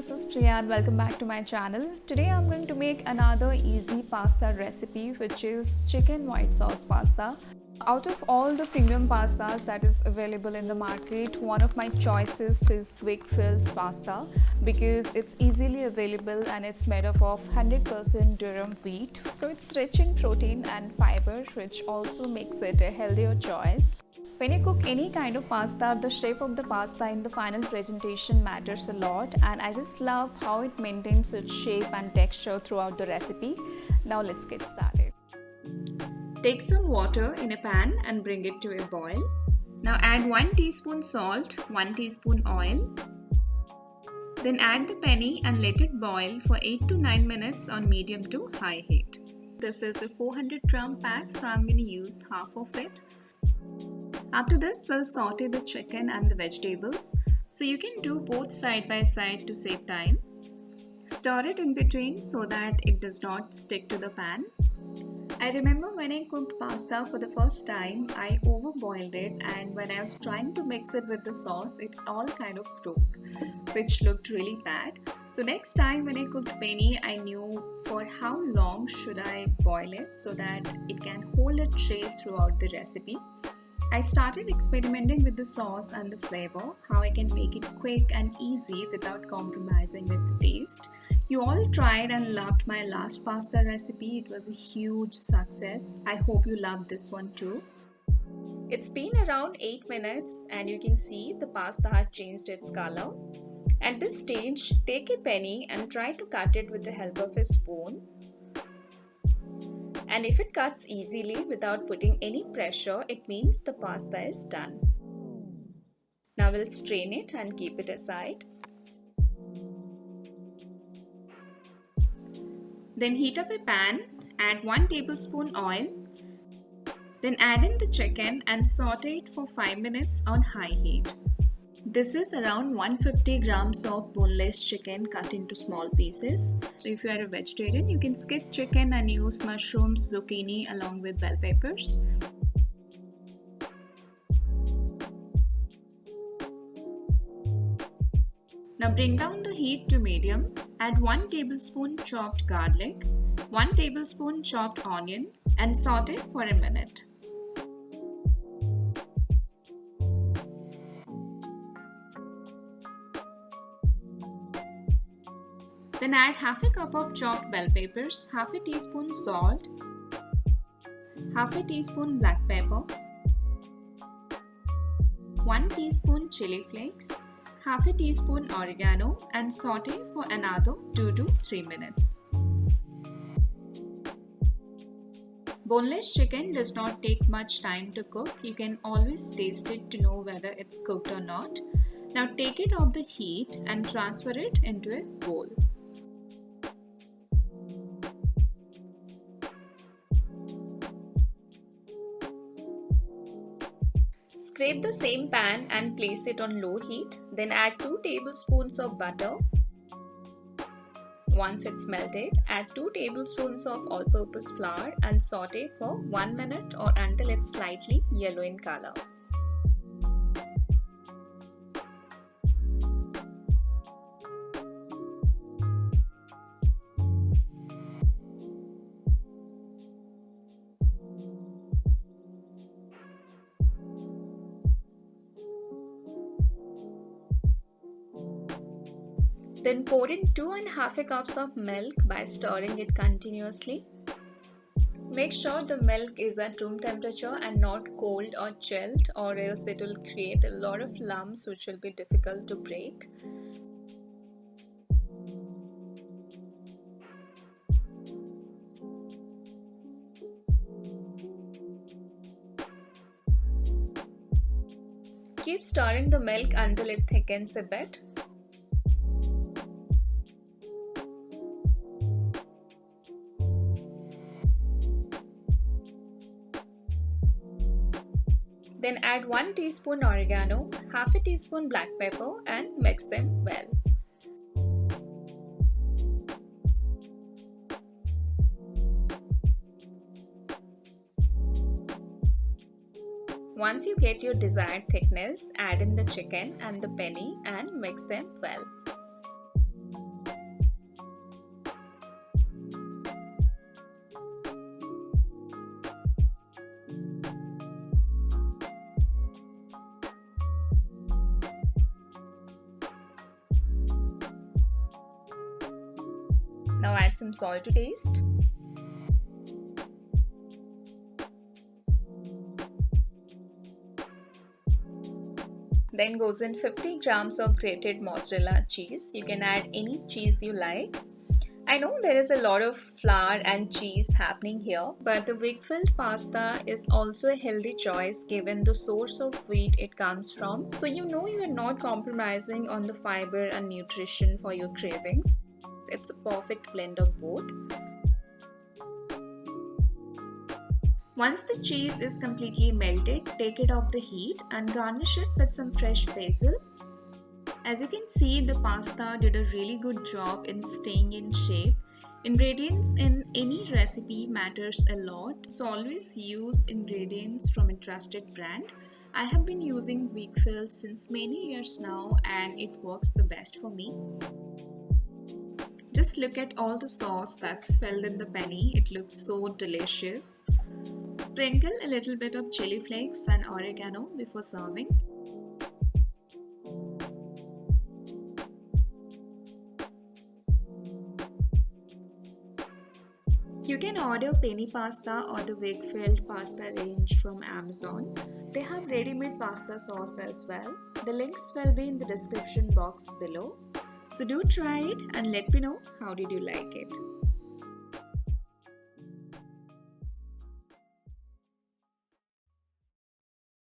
this is Priya and welcome back to my channel. Today I'm going to make another easy pasta recipe, which is chicken white sauce pasta. Out of all the premium pastas that is available in the market, one of my choices is Wakefields pasta because it's easily available and it's made up of 100% durum wheat. So it's rich in protein and fiber, which also makes it a healthier choice. When you cook any kind of pasta, the shape of the pasta in the final presentation matters a lot, and I just love how it maintains its shape and texture throughout the recipe. Now let's get started. Take some water in a pan and bring it to a boil. Now add 1 teaspoon salt, 1 teaspoon oil. Then add the penne and let it boil for 8 to 9 minutes on medium to high heat. This is a 400 gram pack, so I'm going to use half of it. After this, we'll saute the chicken and the vegetables. So you can do both side by side to save time. Stir it in between so that it does not stick to the pan. I remember when I cooked pasta for the first time, I overboiled it, and when I was trying to mix it with the sauce, it all kind of broke, which looked really bad. So next time when I cooked penne, I knew for how long should I boil it so that it can hold its shape throughout the recipe. I started experimenting with the sauce and the flavor, how I can make it quick and easy without compromising with the taste. You all tried and loved my last pasta recipe. It was a huge success. I hope you love this one too. It's been around 8 minutes and you can see the pasta had changed its color. At this stage, take a penne and try to cut it with the help of a spoon. And if it cuts easily without putting any pressure, it means the pasta is done. Now we'll strain it and keep it aside. Then heat up a pan, add 1 tablespoon oil. Then add in the chicken and saute it for 5 minutes on high heat. This is around 150 grams of boneless chicken cut into small pieces. So if you are a vegetarian, you can skip chicken and use mushrooms, zucchini along with bell peppers. Now bring down the heat to medium. Add 1 tablespoon chopped garlic, 1 tablespoon chopped onion and saute for a minute. Then add half a cup of chopped bell peppers, half a teaspoon salt, half a teaspoon black pepper, 1 teaspoon chilli flakes, half a teaspoon oregano and saute for another 2 to 3 minutes. Boneless chicken does not take much time to cook. You can always taste it to know whether it's cooked or not. Now take it off the heat and transfer it into a bowl. Scrape the same pan and place it on low heat. Then add 2 tablespoons of butter. Once it's melted, add 2 tablespoons of all-purpose flour and saute for 1 minute or until it's slightly yellow in color. Then pour in 2½ cups of milk by stirring it continuously. Make sure the milk is at room temperature and not cold or chilled, or else it will create a lot of lumps which will be difficult to break. Keep stirring the milk until it thickens a bit. Then add 1 teaspoon oregano, half a teaspoon black pepper and mix them well. Once you get your desired thickness, add in the chicken and the penne and mix them well. Now add some salt to taste. Then goes in 50 grams of grated mozzarella cheese. You can add any cheese you like. I know there is a lot of flour and cheese happening here, but the Wakefield pasta is also a healthy choice given the source of wheat it comes from. So you know you are not compromising on the fiber and nutrition for your cravings. It's a perfect blend of both. Once the cheese is completely melted, take it off the heat and garnish it with some fresh basil. As you can see, the pasta did a really good job in staying in shape. Ingredients in any recipe matters a lot, so always use ingredients from a trusted brand. I have been using Wakefield since many years now and it works the best for me. Just look at all the sauce that's filled in the penne. It looks so delicious. Sprinkle a little bit of chili flakes and oregano before serving. You can order penne pasta or the Wakefield pasta range from Amazon. They have ready-made pasta sauce as well. The links will be in the description box below. So do try it and let me know how did you like it.